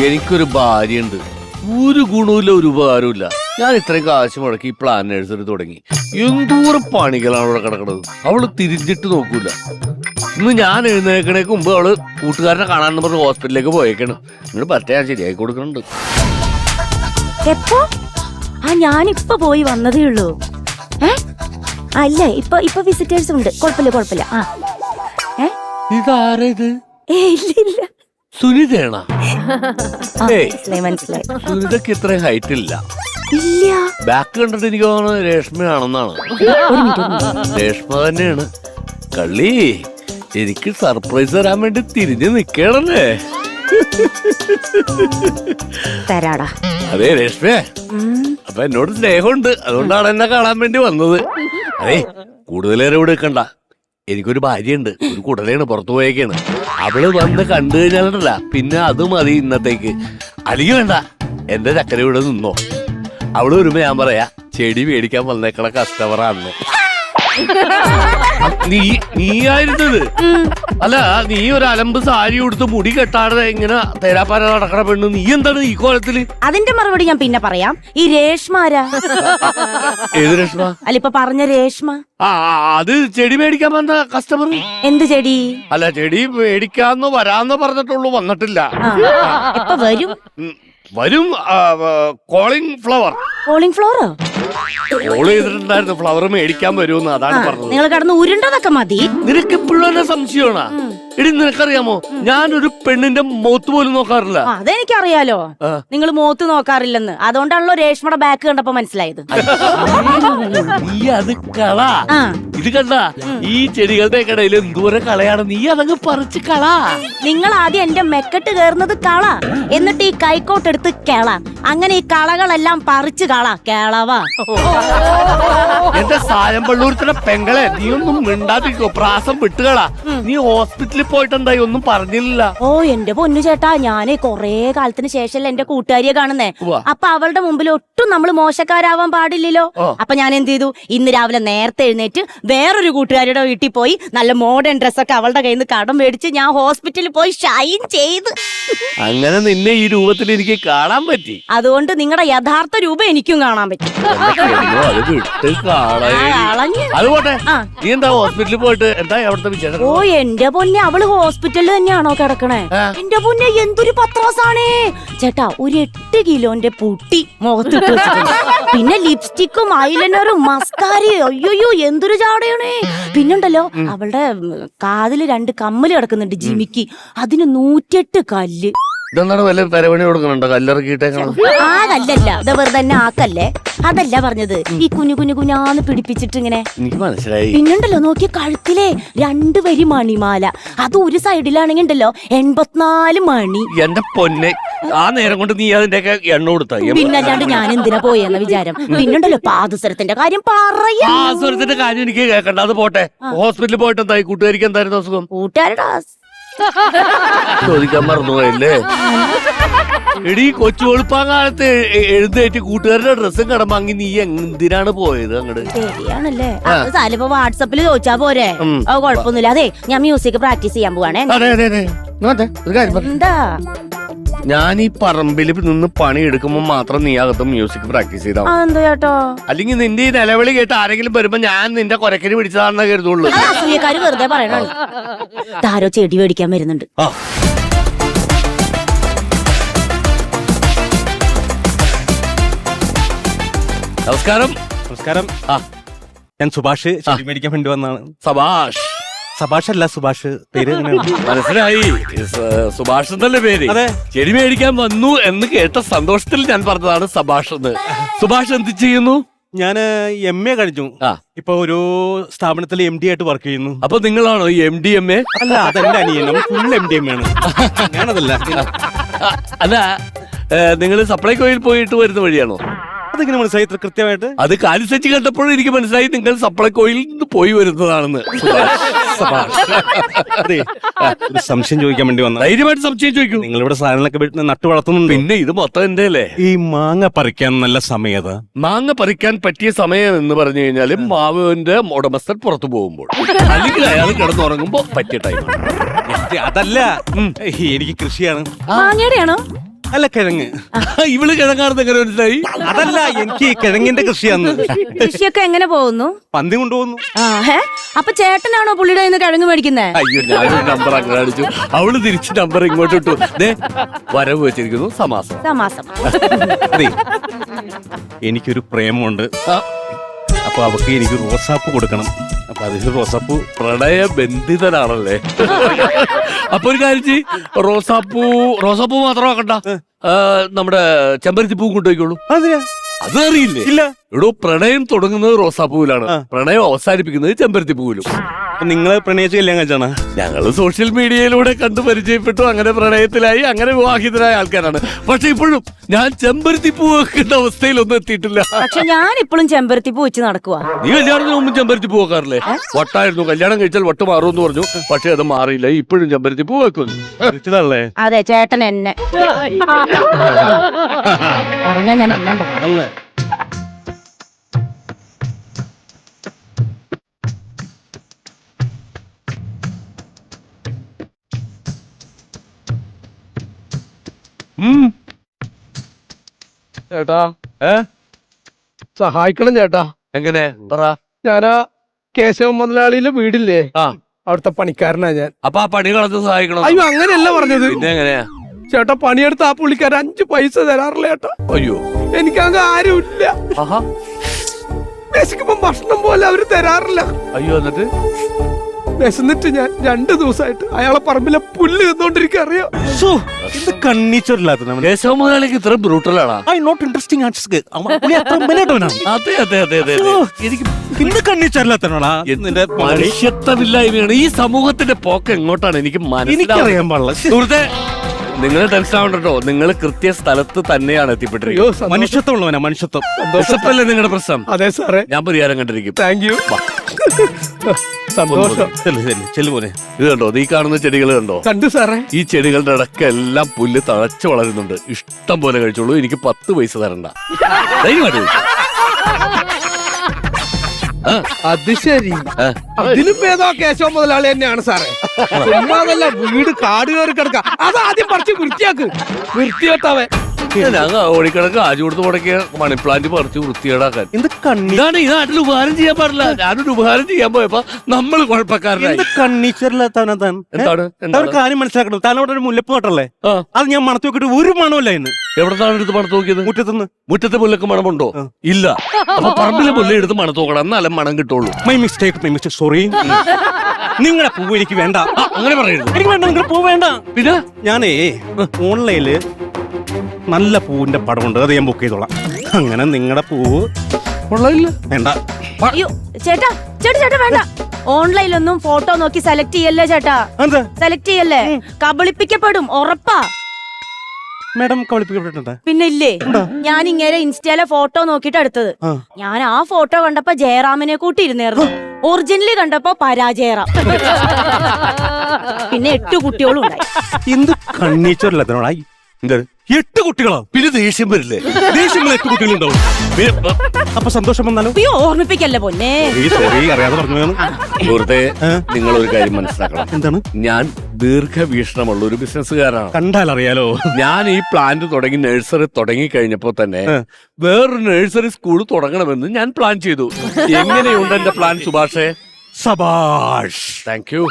എനിക്കൊരു ഭാര്യയുണ്ട്, ഒരു ഗുണവുമില്ല, ഒരു ഉപകാരമില്ല. ഞാൻ ഇത്രയും കാശ് മുടക്കി പ്ലാൻ നഴ്സറി തുടങ്ങി. എന്തോരം പണികളാണ് അവിടെ കിടക്കുന്നത്. അവള് തിരിഞ്ഞിട്ട് നോക്കൂല. ഇന്ന് ഞാൻ എഴുന്നേക്കണേക്ക് മുമ്പ് അവള് കൂട്ടുകാരനെ കാണാൻ പറഞ്ഞ് ഹോസ്പിറ്റലിലേക്ക് പോയേക്കണം. നിങ്ങൾ പറ്റേ ഞാൻ ശരിയാക്കി കൊടുക്കുന്നുണ്ട്. എപ്പോ? ഞാനിപ്പോ പോയി വന്നതേ ഉള്ളൂ. അല്ല, ഇപ്പൊ വിസിറ്റേഴ്സ് ഉണ്ട്. കുഴപ്പമില്ല. ഇതാരാ ഇത്? ഇല്ല. സുനിതയാണോ? മനസ്സിലായി. സുനിതക്ക് ഇത്രയും ഹൈറ്റ് ഇല്ല. ബാക്ക് കണ്ടിട്ട് എനിക്ക് തോന്നുന്നത് രേഷ്മയാണെന്നാണ്. രേഷ്മ തന്നെയാണ്. കള്ളി, എനിക്ക് സർപ്രൈസ് തരാൻ വേണ്ടി തിരിഞ്ഞു നിക്കണല്ലേ? തരാടാ. അതെ രേഷ്മേ, അപ്പൊ എന്നോട് സ്നേഹമുണ്ട്, അതുകൊണ്ടാണ് എന്നെ കാണാൻ വേണ്ടി വന്നത്. അതെ, കൂടുതലേറെ ഇവിടെ നിൽക്കണ്ട. എനിക്കൊരു ഭാര്യയുണ്ട്, ഒരു കുടലയാണ്, പുറത്തു പോയേക്കാണ്. അവള് വന്ന് കണ്ടു കഴിഞ്ഞാലല്ല പിന്നെ അത് മതി ഇന്നത്തേക്ക്. അല്ലെങ്കിൽ വേണ്ട, എന്റെ ചക്കര ഇവിടെ നിന്നോ. അവള് വരുമ്പോ ഞാൻ പറയാ ചെടി മേടിക്കാൻ വന്നേക്കണ കസ്റ്റമറാണെന്ന്. നീയായിരുന്നത്? അല്ല, നീ ഒരു അലമ്പ് സാരി കൊടുത്ത് മുടി കെട്ടാതെ ഇങ്ങനെ തേരാപ്പാര നടക്കണ പെണ്ണു, നീ എന്താണ് ഈ കോലത്തില്? അതിന്റെ മറുപടി ഞാൻ പിന്നെ പറയാം. ഈ രേഷ്മ ആരാ? ഏത് രേഷ്മ? അല്ല, ഇപ്പൊ പറഞ്ഞ രേഷ്മ. അത് ചെടി മേടിക്കാൻ വന്ന കസ്റ്റമർ. എന്ത് ചെടി? അല്ല, ചെടി മേടിക്കാന്ന് വരാന്ന് പറഞ്ഞിട്ടുള്ളൂ, വന്നിട്ടില്ല. എപ്പോ വരും? വരും. Calling flower. കോളിംഗ് ഫ്ലവറോ? കോൾ ചെയ്തിട്ടുണ്ടായിരുന്നു, ഫ്ലവർ മേടിക്കാൻ വരുമെന്ന്. അതാണ് പറഞ്ഞത്. നിങ്ങൾ കടന്ന് ഉരുണ്ടതൊക്കെ മതി. നിനക്ക് ഇപ്പോഴും എന്നെ സംശയമാണോ? എടി, നിനക്കറിയാമോ, ഞാനൊരു പെണ്ണിന്റെ മുഖത്ത് പോലും നോക്കാറില്ല. അതെനിക്കറിയാലോ, നിങ്ങൾ മുഖത്ത് നോക്കാറില്ലെന്ന്. അതുകൊണ്ടാണല്ലോ രേഷ്മയുടെ ബാക്ക് കണ്ടപ്പോ മനസ്സിലായത്. നീ അത് കള. ഇത് കണ്ട, ഈ ചെടികളുടെ ഇടയിൽ എന്തോരം കളയാണ്. നീ അതങ്ങ് പറിച്ച് കള. നിങ്ങൾ ആദ്യം എന്റെ മെക്കെട്ട് കേറുന്നത് കള, എന്നിട്ട് ഈ കൈക്കോട്ടെടുത്ത് കേള. അങ്ങനെ ഈ കളകളെല്ലാം പറിച്ച് കള. കേളവാ. എന്റെ സായമ്പള്ളൂരത്തിന്റെ പെങ്ങളെ, നീ ഒന്നും മിണ്ടാതിരിക്കോ, പ്രാസം വിട്ടുകളാ. നീ ഹോസ്പിറ്റലിൽ പോയിട്ടുണ്ടായി, ഒന്നും പറഞ്ഞില്ല. ഓ എന്റെ പൊന്നു ചേട്ടാ, ഞാനേ കൊറേ കാലത്തിന് ശേഷമല്ലേ എന്റെ കൂട്ടുകാരിയെ കാണുന്നേ. അപ്പൊ അവളുടെ മുമ്പിൽ ഒട്ടും നമ്മൾ മോശക്കാരാവാൻ പാടില്ലല്ലോ. അപ്പൊ ഞാൻ എന്ത് ചെയ്തു, ഇന്ന് രാവിലെ നേരത്തെ എഴുന്നേറ്റ് വേറൊരു കൂട്ടുകാരിയുടെ വീട്ടിൽ പോയി നല്ല മോഡേൺ ഡ്രസ്സൊക്കെ അവളുടെ കയ്യിൽ നിന്ന് കടം മേടിച്ച് ഞാൻ ഹോസ്പിറ്റലിൽ പോയി ഷൈൻ ചെയ്ത്. അങ്ങനെ നിന്നെ ഈ രൂപത്തിൽ എനിക്ക് കാണാൻ പറ്റി. അതുകൊണ്ട് നിങ്ങളുടെ യഥാർത്ഥ രൂപം എനിക്കും കാണാൻ പറ്റി. അതുപോട്ടെ, നീ എന്താ ഹോസ്പിറ്റലിൽ പോയിട്ട് എന്താ അവിടുത്തെ വിശേഷം? ഓ എന്റെ പൊന്നെ, അവള് ഹോസ്പിറ്റലിൽ തന്നെയാണോ കിടക്കണേ? എന്റെ പൊന്നെ, എന്തൊരു പത്രാസാണേ ചേട്ടാ. ഒരു 8 കിലോന്റെ പുട്ടി മുഖത്തിട്ട് വെച്ചിട്ടുണ്ട്. പിന്നെ ലിപ്സ്റ്റിക്കും ഐലൈനറും മസ്കാരയും. അയ്യോ എന്തൊരു ചാടയാണേ. പിന്നുണ്ടല്ലോ, അവളുടെ കാതില് 2 കമ്മല് കിടക്കുന്നുണ്ട് ജിമിക്ക്. അതിന് 108 കല്ല്. ഇതെന്താണ് വല്ല പരവണി കൊടുക്കണുണ്ടോ? കല്ലിറക്കിയിട്ടേക്കണം. കല്ലല്ല, ഇത് വെറുതെ തന്നെ ആക്കല്ലേ. അതല്ല പറഞ്ഞത്, ഈ കുഞ്ഞാന്ന് പിടിപ്പിച്ചിട്ട് ഇങ്ങനെ. എനിക്ക് മനസ്സിലായി. പിന്നുണ്ടല്ലോ, നോക്കിയ കഴുത്തിലെ 2 വരി മണിമാല. അത് ഒരു സൈഡിലാണെങ്കിൽ ഉണ്ടല്ലോ 84 മണി. എന്റെ പൊന്നെ, ആ നേരം കൊണ്ട് നീ അതിന്റെയൊക്കെ എണ്ണ കൊടുത്തായി. പിന്നല്ലാണ്ട് ഞാൻ എന്തിനാ പോയെന്ന വിചാരം. പിന്നുണ്ടല്ലോ, പാദസരത്തിന്റെ കാര്യം പറയാ. പാദസരത്തിന്റെ കാര്യം എനിക്ക് കേൾക്കണ്ട, അത് പോട്ടെ. ഹോസ്പിറ്റലിൽ പോയിട്ട് എന്തായി? കൂട്ടുകാരിക്ക് എന്തായിരുന്നു അസുഖം? കൂട്ടുകാരുടെ ചോദിക്കാൻ മറന്നുപോയല്ലേ? എടീ, കൊച്ചു വെളുപ്പാങ്കാലത്ത് എഴുന്നേറ്റ് കൂട്ടുകാരുടെ ഡ്രസ്സും കടം വാങ്ങി നീ എന്തിനാണ് പോയത് അങ്ങോട്ട്? ശരിയാണല്ലേ, സാലിപ്പോ വാട്സപ്പിൽ ചോദിച്ചാ പോരെ. കുഴപ്പമൊന്നുമില്ല. അതെ, ഞാൻ മ്യൂസിക് പ്രാക്ടീസ് ചെയ്യാൻ പോവാണേ. എന്താ? ഞാൻ ഈ പറമ്പിൽ നിന്ന് പണി എടുക്കുമ്പോ മാത്രം നീ അകത്ത് മ്യൂസിക് പ്രാക്ടീസ് ചെയ്താ എന്താ ചേട്ടോ? അല്ലെങ്കിൽ നിന്റെ ഈ നിലവിളി കേട്ട് ആരെങ്കിലും വരുമ്പോ ഞാൻ നിന്റെ കൊരക്കന് പിടിച്ചതാണെന്ന് കരുതുള്ളൂ. അസൂയക്കാര് വെറുതെ പറയണോ? താരോ ചെടി മേടിക്കാൻ വരുന്നുണ്ട്. നമസ്കാരം. നമസ്കാരം. ഞാൻ സുഭാഷ്, ചെടി മേടിക്കാൻ വേണ്ടി വന്നാണ്. സഭാഷ് അല്ല, സുഭാഷ്. പേര് മനസ്സിലായി. സുഭാഷ് എന്നല്ലേ പേര്? അതെ. ചെടി മേടിക്കാൻ വന്നു എന്ന് കേട്ട സന്തോഷത്തിൽ ഞാൻ പറഞ്ഞതാണ് സഭാഷ് എന്ന്. സുഭാഷ് എന്ത് ചെയ്യുന്നു? ഞാൻ MA കഴിഞ്ഞു. ഇപ്പൊ ഒരു സ്ഥാപനത്തിൽ MD ആയിട്ട് വർക്ക് ചെയ്യുന്നു. അപ്പൊ നിങ്ങളാണോ ഈ MD MA? അല്ല, അതെന്റെ അനിയൻ. ഫുൾ MD MA ആണ്. ഞാനതല്ല. അല്ല, നിങ്ങൾ സപ്ലൈകോയിൽ പോയിട്ട് വരുന്ന വഴിയാണോ? അതെങ്ങനെ മനസ്സിലായി ഇത്ര കൃത്യമായിട്ട്? അത് കാലിസെച്ച് കണ്ടപ്പോഴും എനിക്ക് മനസ്സിലായി നിങ്ങൾ സപ്ലൈകോയിൽ നിന്ന് പോയി വരുന്നതാണെന്ന്. അതെ, ഒരു സംശയം ചോദിക്കാൻ വേണ്ടി വന്ന. ധൈര്യമായിട്ട് സംശയം ചോദിക്കൂ. നിങ്ങളിവിടെ സാധനങ്ങളൊക്കെ നട്ടു വളർത്തുന്നുണ്ട്. പിന്നെ ഇത് മൊത്തം എന്റെ അല്ലേ? ഈ മാങ്ങ പറിക്കാൻ നല്ല സമയത. മാങ്ങ പറിക്കാൻ പറ്റിയ സമയം എന്ന് പറഞ്ഞു കഴിഞ്ഞാല് മാവിന്റെ ഉടമസ്ഥൻ പുറത്തു പോകുമ്പോൾ, അല്ലെങ്കിൽ അയാൾ കിടന്നുറങ്ങുമ്പോ പറ്റിയ ടൈമാണ്. അതല്ല, എനിക്ക് കൃഷിയാണ്. മാങ്ങയുടെയാണോ? അല്ല കിഴങ്ങ്. ഇവള് കിഴങ്ങാണെന്ന് എങ്ങനെ മനസ്സിലായി? അതല്ല, എനിക്ക് കിഴങ്ങിന്റെ കൃഷിയാന്ന്. കൃഷിയൊക്കെ എങ്ങനെ പോകുന്നു? പന്നി കൊണ്ടുപോകുന്നു. അപ്പൊ ചേട്ടനാണോ പുള്ളിയുടെ കയ്യിന്ന് കിഴങ്ങ് മേടിക്കുന്നേ? അയ്യോ, ഞാനൊരു നമ്പർ അങ്ങനെ അടിച്ചു, അവള് തിരിച്ച് നമ്പർ ഇങ്ങോട്ട് ഇട്ടു. ദേ, വരവ് വെച്ചിരിക്കുന്നു സമാസം. സമാസം. അതെ, എനിക്കൊരു പ്രേമമുണ്ട്. അപ്പൊ അവക്ക് എനിക്ക് റോസാപ്പൂ കൊടുക്കണം. അപ്പൊ അതിന് റോസാപ്പൂ. പ്രണയബന്ധിതനാണല്ലേ? അപ്പൊ ഒരു കാര്യം ചെയ്യ്, റോസാപ്പൂ മാത്രം ആക്കണ്ട, നമ്മുടെ ചെമ്പരത്തി പൂ കൊണ്ടുപോയിക്കോളൂ. അതിനാ? അത് അറിയില്ലേ? ഇല്ല. ഇവിടെ പ്രണയം തുടങ്ങുന്നത് റോസാപ്പൂവിലാണ്, പ്രണയം അവസാനിപ്പിക്കുന്നത് ചെമ്പരത്തി പൂവിലും. നിങ്ങള് പ്രണയിച്ച് കല്യാണം കഴിച്ചാണ്? ഞങ്ങള് സോഷ്യൽ മീഡിയയിലൂടെ കണ്ടു പരിചയപ്പെട്ടു, അങ്ങനെ പ്രണയത്തിലായി, അങ്ങനെ വിവാഹിതരായ ആൾക്കാരാണ്. പക്ഷെ ഇപ്പോഴും ഞാൻ ചെമ്പരത്തി പൂ വെക്കേണ്ട അവസ്ഥയിലൊന്നും എത്തിയിട്ടില്ല. പക്ഷെ ഞാൻ ഇപ്പോഴും ചെമ്പരത്തി പൂ വെച്ച് നടക്കുവാ. നീ കല്യാണത്തിന് മുമ്പ് ചെമ്പരത്തി പൂ വെക്കാറില്ലേ? വട്ടായിരുന്നു, കല്യാണം കഴിച്ചാൽ വട്ട് മാറുമെന്ന് പറഞ്ഞു. പക്ഷെ അത് മാറിയില്ല, ഇപ്പോഴും ചെമ്പരത്തി പൂ വെക്കുന്നു. അതെ, ചേട്ടൻ എന്നെ പറഞ്ഞാ ഞാൻ എല്ലാം പറയും. ചേട്ടാ, സഹായിക്കണം ചേട്ടാ. എങ്ങനെ പറ? ഞാനാ കേശവ മുതലാളിയിലെ വീടില്ലേ, ആ, അവിടുത്തെ പണിക്കാരനാ ഞാൻ. അപ്പൊ ആ പണി കളഞ്ഞ് സഹായിക്കണം. അയ്യോ, അങ്ങനെയല്ല പറഞ്ഞത്. പിന്നെ എങ്ങനെയാ? ചേട്ടാ, പണിയെടുത്ത ആ പുള്ളിക്കാരൻ 5 പൈസ തരാറില്ല ചേട്ടാ. അയ്യോ, എനിക്കങ്ങ് ആരുമില്ല. ആഹാ, വിശക്കുമ്പോ ഭക്ഷണം പോലെ അവര് തരാറില്ല. അയ്യോ, എന്നിട്ട് വിശന്നിട്ട് ഞാൻ 2 ദിവസമായിട്ട് അയാളെ പറമ്പിലെ പുല്ല് തിന്നോണ്ടിരിക്കുക. അറിയാം, കേശവ മുതലാളിക്ക് ഇത്ര ബ്രൂട്ടലാണാ? അതെ അതെ അതെ അതെ, എനിക്ക് മനുഷ്യത്വമില്ലായ്മയാണ് ഈ സമൂഹത്തിന്റെ പോക്ക്. എങ്ങോട്ടാണ് എനിക്ക് എനിക്കറിയാൻ പാടില്ല. സുഹൃത്തെ, നിങ്ങൾ ടെൻഷൻ ആവണ്ടോ, നിങ്ങൾ കൃത്യ സ്ഥലത്ത് തന്നെയാണ് എത്തിപ്പെട്ടിരിക്കുന്നത്. മനുഷ്യത്വമുള്ളവനാ, മനുഷ്യത്വം. വിശപ്പല്ലേ നിങ്ങളുടെ പ്രശ്നം? അതെ സാറേ, ഞാൻ പരിഹാരം കണ്ടിരിക്കും. Thank you. സന്തോഷം. ഇത് കണ്ടോ, നീ കാണുന്ന ചെടികൾ കണ്ടോ? കണ്ടു സാറേ. ഈ ചെടികളുടെ ഇടക്കെല്ലാം പുല്ല് തഴച്ചു വളരുന്നുണ്ട്. ഇഷ്ടം പോലെ കഴിച്ചോളൂ, എനിക്ക് 10 പൈസ തരണ്ട. ധൈര്യമായിട്ട് ചോദിച്ചോ. അത് ശരി, അതിലും ഭേദം കേശവ മുതലാളി തന്നെയാണ് സാറേ. ചുമ്മാതല്ല, വീട് കാട് കയറി കിടക്ക. അത് ആദ്യം പറിച്ച് വൃത്തിയാക്ക്. വൃത്തികെട്ടവൻ. ഞാൻ ഓടിക്കിടക്ക് ആജു കൊടുത്ത് മുടക്കിയ മണി പ്ലാന്റ് പറിച്ച് വൃത്തികേടാക്കാൻ. ഇതാണ് ഈ നാട്ടിൽ ഉപകാരം ചെയ്യാൻ പാടില്ല. ഞാനൊരു ഉപകാരം ചെയ്യാൻ പോയപ്പോ നമ്മൾ കുഴപ്പക്കാരനായി. എന്താണ് കാര്യം മനസ്സിലാക്കണം. താനോടെ ഒരു മുല്ലപ്പ് നട്ടല്ലേ? അത് ഞാൻ മണത്ത് നോക്കിട്ട് ഒരു മണമല്ല ഇന്ന്. എവിടെത്താണ് എടുത്ത് മണത്ത് നോക്കിയത്? മുറ്റത്തുനിന്ന്. മുറ്റത്തെ മുല്ലക്ക് മണമുണ്ടോ? ഇല്ല. അപ്പൊ പറമ്പിലെ മുല്ല എടുത്ത് മണത്ത് നോക്കണം, എന്നാലും മണം കിട്ടുള്ളൂ. My mistake, sorry. നിങ്ങളുടെ പൂവ് എനിക്ക് വേണ്ട. അങ്ങനെ പറയരുത്. എനിക്ക് വേണ്ട, നിങ്ങളുടെ പൂവ് വേണ്ട. പിന്നെ ഞാനേ ഓൺലൈനില് നല്ല പൂവിന്റെ പടമുണ്ട്, അത് ഞാൻ ബുക്ക് ചെയ്തോളാം. അങ്ങനെ നിങ്ങളുടെ പൂവ് വേണ്ട. അയ്യോ ചേട്ടാ, ചേട്ടാ വേണ്ട. ഓൺലൈനിലൊന്നും ഫോട്ടോ നോക്കി സെലക്ട് ചെയ്യല്ലേ ചേട്ടാ. സെലക്ട് ചെയ്യല്ലേ, കബളിപ്പിക്കപ്പെടും, ഉറപ്പാ. മാഡം കബളിപ്പിക്കപ്പെട്ടിട്ടുണ്ടോ? പിന്നെ ഇല്ലേ, ഞാൻ ഇങ്ങനെ ഇൻസ്റ്റയിലെ ഫോട്ടോ നോക്കിട്ട് എടുത്തത്. ഞാൻ ആ ഫോട്ടോ കണ്ടപ്പോ ജയറാമിനെ കൂട്ടിയിരുന്നായിരുന്നു. ഒറിജിനലി കണ്ടപ്പോ പരാജയറാം. പിന്നെ 8 കുട്ടികളും ഉണ്ടായി. എന്ത് കണ്ണീച്ചോറില്ലാത്തനോടായി? 8 കുട്ടികളോ? പിന്നെ ദേഷ്യം വരില്ലേ? ദേഷ്യം 8 കുട്ടികളുണ്ടാവും. അപ്പൊ സന്തോഷം വന്നാലോ? അയ്യോ, ഓർമ്മിപ്പിക്കല്ലേ പൊന്നെ. അറിയാതെ പറഞ്ഞു. സുഹൃത്തെ, നിങ്ങൾ ഒരു കാര്യം മനസ്സിലാക്കണം. എന്താണ്? ഞാൻ ദീർഘവീക്ഷണമുള്ള ഒരു ബിസിനസ്സുകാരാണ്. കണ്ടാൽ അറിയാലോ. ഞാൻ ഈ പ്ലാന്റ് തുടങ്ങി, നഴ്സറി തുടങ്ങി കഴിഞ്ഞപ്പോ തന്നെ വേറൊരു നഴ്സറി സ്കൂൾ തുടങ്ങണമെന്ന് ഞാൻ പ്ലാൻ ചെയ്തു. എങ്ങനെയുണ്ട് എന്റെ പ്ലാൻ സുഭാഷേ? സബാഷ്. Thank U.